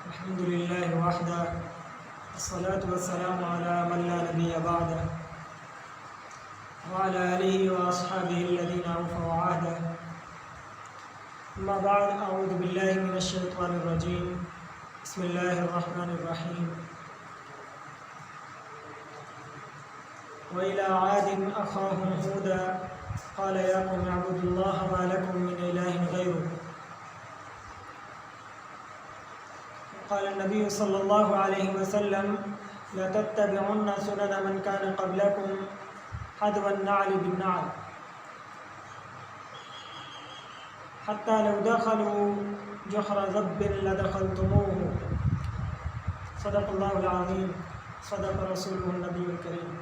الحمد لله وحده والصلاة والسلام على من لا نبي بعده وعلى آله وأصحابه الذين أوفوا عهده. أما بعد، أعوذ بالله من الشيطان الرجيم. بسم الله الرحمن الرحيم. وإلى عاد أخاهم هودا قال يا قوم اعبدوا الله ما لكم من إله غيره. قال النبي صلى الله عليه وسلم لتتبعن سنن من كان قبلكم حذو النعل بالنعل حتى لو دخلوا جحر ذب لدخلتموه. صدق الله العظيم، صدق رسوله النبی الکریم.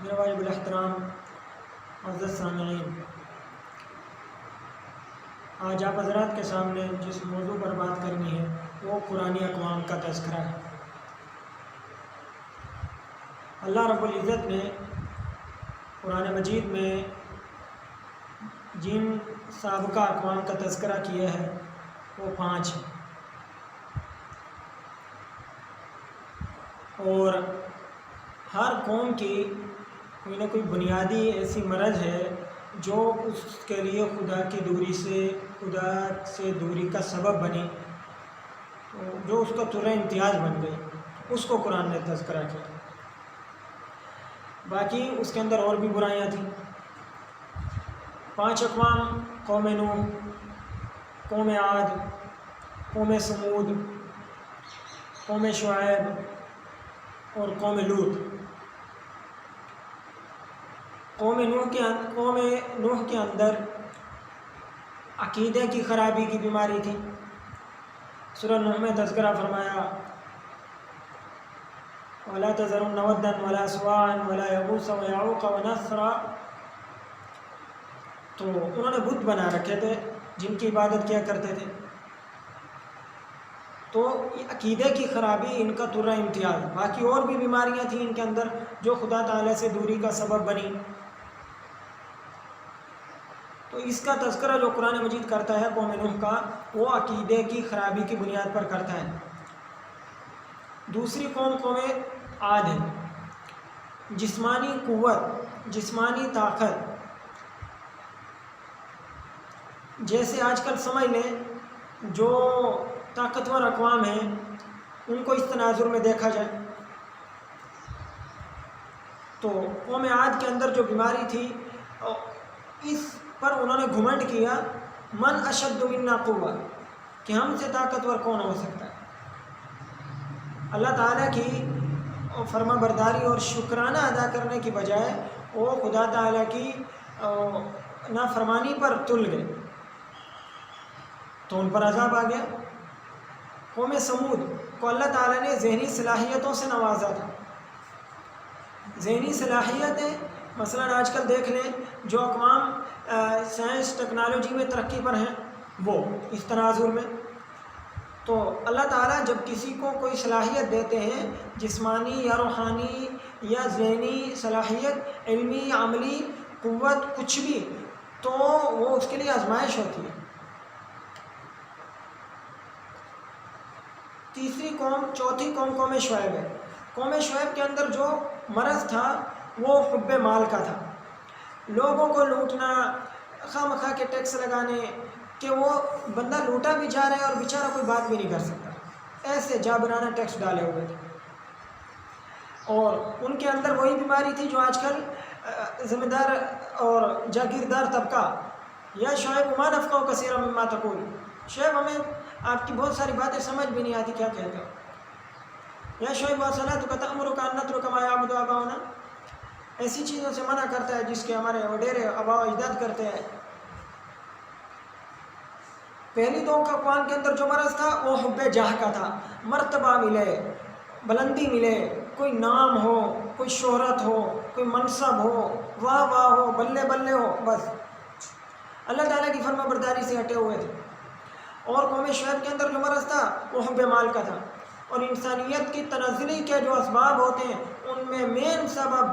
میرے واجب الاحترام معزز سامعین، آج آپ حضرات کے سامنے جس موضوع پر بات کرنی ہے وہ قرآنی اقوام کا تذکرہ ہے. اللہ رب العزت نے قرآن مجید میں جن سابقہ اقوام کا تذکرہ کیا ہے وہ 5 ہیں، اور ہر قوم کی کوئی نہ کوئی بنیادی ایسی مرض ہے جو اس کے لیے خدا سے دوری کا سبب بنی، جو اس کا طرح امتیاز بن گئی، اس کو قرآن نے تذکرہ کیا. باقی اس کے اندر اور بھی برائیاں تھیں. 5 اقوام: قوم نوح، قوم عاد، قوم سمود، قوم شعیب اور قوم لوط. قوم نوح کے اندر عقیدے کی خرابی کی بیماری تھی. سورہ نوح میں تذکرہ فرمایا وَلَا تَذَرُنَّ وَدًّا وَلَا سُوَاعًا وَلَا يَغُوثَ وَيَعُوقَ وَنَسْرًا. تو انہوں نے بت بنا رکھے تھے جن کی عبادت کیا کرتے تھے. تو عقیدے کی خرابی ان کا طرح امتیاز. باقی اور بھی بیماریاں تھیں ان کے اندر جو خدا تعالیٰ سے دوری کا سبب بنی. تو اس کا تذکرہ جو قرآن مجید کرتا ہے قوم نوح کا، وہ عقیدے کی خرابی کی بنیاد پر کرتا ہے. دوسری قوم عاد ہے. جسمانی قوت، جسمانی طاقت، جیسے آج کل سمجھ لیں جو طاقتور اقوام ہیں ان کو اس تناظر میں دیکھا جائے تو قوم عاد کے اندر جو بیماری تھی اس پر انہوں نے گھمنڈ کیا من اشد منا قوہ، کہ ہم سے طاقتور کون ہو سکتا ہے. اللہ تعالیٰ کی فرما برداری اور شکرانہ ادا کرنے کی بجائے وہ خدا تعالیٰ کی نافرمانی پر تل گئے تو ان پر عذاب آ گیا. قوم سمود کو اللہ تعالیٰ نے ذہنی صلاحیتوں سے نوازا تھا. ذہنی صلاحیتیں مثلا آج کل دیکھ لیں جو اقوام سائنس ٹیکنالوجی میں ترقی پر ہیں وہ اس تناظر میں. تو اللہ تعالیٰ جب کسی کو کوئی صلاحیت دیتے ہیں، جسمانی یا روحانی یا ذہنی صلاحیت، علمی عملی قوت، کچھ بھی، تو وہ اس کے لیے آزمائش ہوتی ہے. چوتھی قوم قوم شعیب ہے. قوم شعیب کے اندر جو مرض تھا وہ حب مال کا تھا. لوگوں کو لوٹنا، خواہ مخواہ کے ٹیکس لگانے کہ وہ بندہ لوٹا بھی جا رہا ہے اور بیچارہ کوئی بات بھی نہیں کر سکتا، ایسے جابرانہ ٹیکس ڈالے ہوئے تھے. اور ان کے اندر وہی بیماری تھی جو آج کل ذمہ دار اور جاگیردار طبقہ یا شعیب ما نفقہ کثیرا مما تقول، شعیب ہمیں آپ کی بہت ساری باتیں سمجھ بھی نہیں آتی، کیا کہتے ہو. یا شعیب صلاتک تأمرک ان نترک ما یعبد آباؤنا، ایسی چیزوں سے منع کرتا ہے جس کے ہمارے وڈیرے آباء و اجداد کرتے ہیں. پہلی 2 اقوام کے اندر جو مرض تھا وہ حب جاہ کا تھا. مرتبہ ملے، بلندی ملے، کوئی نام ہو، کوئی شہرت ہو، کوئی منصب ہو، واہ واہ ہو، بلے بلے ہو، بس اللہ تعالیٰ کی فرما برداری سے ہٹے ہوئے تھے. اور قوم شعیب کے اندر جو مرض تھا وہ حب مال کا تھا. اور انسانیت کی تنزلی کے جو اسباب ہوتے ہیں ان میں مین سبب،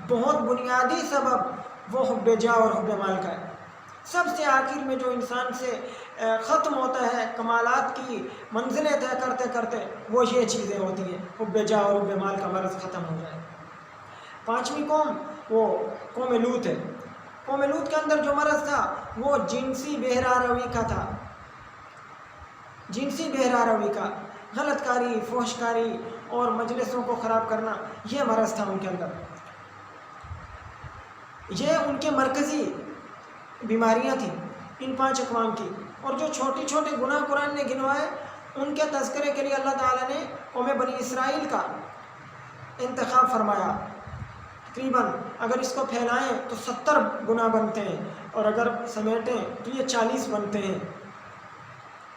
بہت بنیادی سبب وہ حب جاہ اور حب مال کا ہے. سب سے آخر میں جو انسان سے ختم ہوتا ہے کمالات کی منزلیں طے کرتے کرتے، وہ یہ چیزیں ہوتی ہیں، حب جاہ اور حب مال کا مرض ختم ہو جائے۔ پانچویں قوم وہ قوم لوط ہے۔ قوم لوط کے اندر جو مرض تھا وہ جنسی بہراروی کا تھا، جنسی بہراروی کا، غلط کاری، فحش کاری اور مجلسوں کو خراب کرنا، یہ مرض تھا ان کے اندر۔ یہ ان کے مرکزی بیماریاں تھیں ان 5 اقوام کی۔ اور جو چھوٹی چھوٹے گناہ قرآن نے گنوائے، ان کے تذکرے کے لیے اللہ تعالیٰ نے قوم بنی اسرائیل کا انتخاب فرمایا۔ تقریباً اگر اس کو پھیلائیں تو 70 گناہ بنتے ہیں، اور اگر سمیٹیں تو یہ 40 بنتے ہیں۔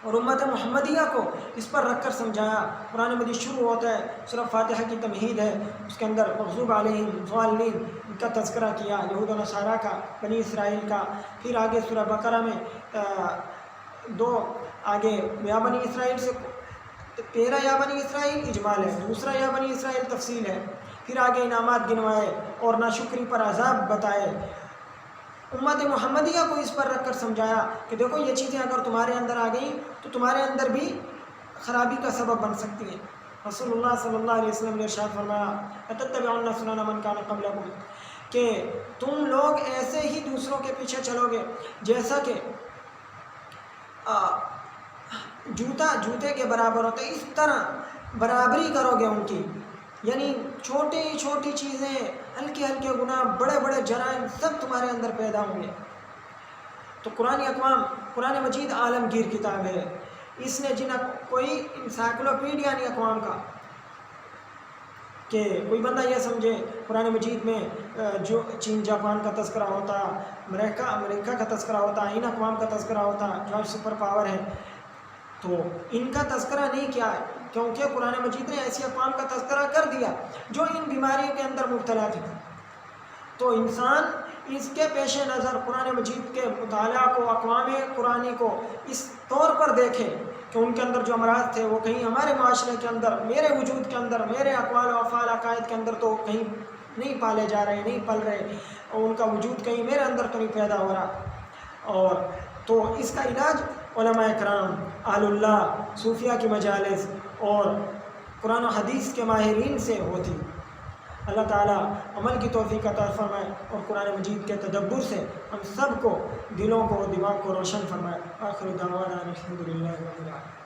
اور امت محمدیہ کو اس پر رکھ کر سمجھایا۔ قرآن مجید شروع ہوتا ہے، سورہ فاتحہ کی تمہید ہے، اس کے اندر مغضوب علیہم ضالین ان کا تذکرہ کیا، یہود و نصارہ کا، بنی اسرائیل کا۔ پھر آگے سورہ بقرہ میں 2 آگے یا بنی اسرائیل سے پہلا یا بنی اسرائیل اجمال ہے، دوسرا یا بنی اسرائیل تفصیل ہے۔ پھر آگے انعامات گنوائے اور ناشکری پر عذاب بتائے۔ امت محمدیہ کو اس پر رکھ کر سمجھایا کہ دیکھو یہ چیزیں اگر تمہارے اندر آ گئیں تو تمہارے اندر بھی خرابی کا سبب بن سکتی ہیں۔ رسول اللہ صلی اللہ علیہ وسلم نے ارشاد فرمایا، اتتبعون سنن من کان قبلکم، کہ تم لوگ ایسے ہی دوسروں کے پیچھے چلو گے جیسا کہ جوتا جوتے کے برابر ہوتا ہے، اس طرح برابری کرو گے ان کی۔ یعنی چھوٹی چھوٹی چیزیں، ہلکے ہلکے گناہ، بڑے بڑے جرائم، سب تمہارے اندر پیدا ہوں گے۔ تو قرآن مجید عالمگیر کتاب ہے۔ اس نے کوئی انسائکلوپیڈیا نہیں اقوام کا کہ کوئی بندہ یہ سمجھے قرآن مجید میں جو چین جاپان کا تذکرہ ہوتا، امریکہ کا تذکرہ ہوتا، ان اقوام کا تذکرہ ہوتا جو آج سپر پاور ہے، تو ان کا تذکرہ نہیں کیا ہے، کیونکہ قرآن مجید نے ایسی اقوام کا تذکرہ کر دیا جو ان بیماریوں کے اندر مبتلا تھی۔ تو انسان اس کے پیش نظر قرآن مجید کے مطالعہ کو، اقوام قرآنی کو اس طور پر دیکھے کہ ان کے اندر جو امراض تھے وہ کہیں ہمارے معاشرے کے اندر، میرے وجود کے اندر، میرے اقوال و افعال عقائد کے اندر تو کہیں نہیں پالے جا رہے، نہیں پل رہے، اور ان کا وجود کہیں میرے اندر تو نہیں پیدا ہو رہا۔ اور تو اس کا علاج علماء کرام، اہل اللہ، صوفیہ کی مجالس اور قرآن و حدیث کے ماہرین سے ہوتی۔ اللہ تعالیٰ عمل کی توفیق عطا فرمائے اور قرآن مجید کے تدبر سے ہم سب کو، دلوں کو، دماغ کو روشن فرمائے۔ آخر دعوانا الحمدللہ رب العالمین۔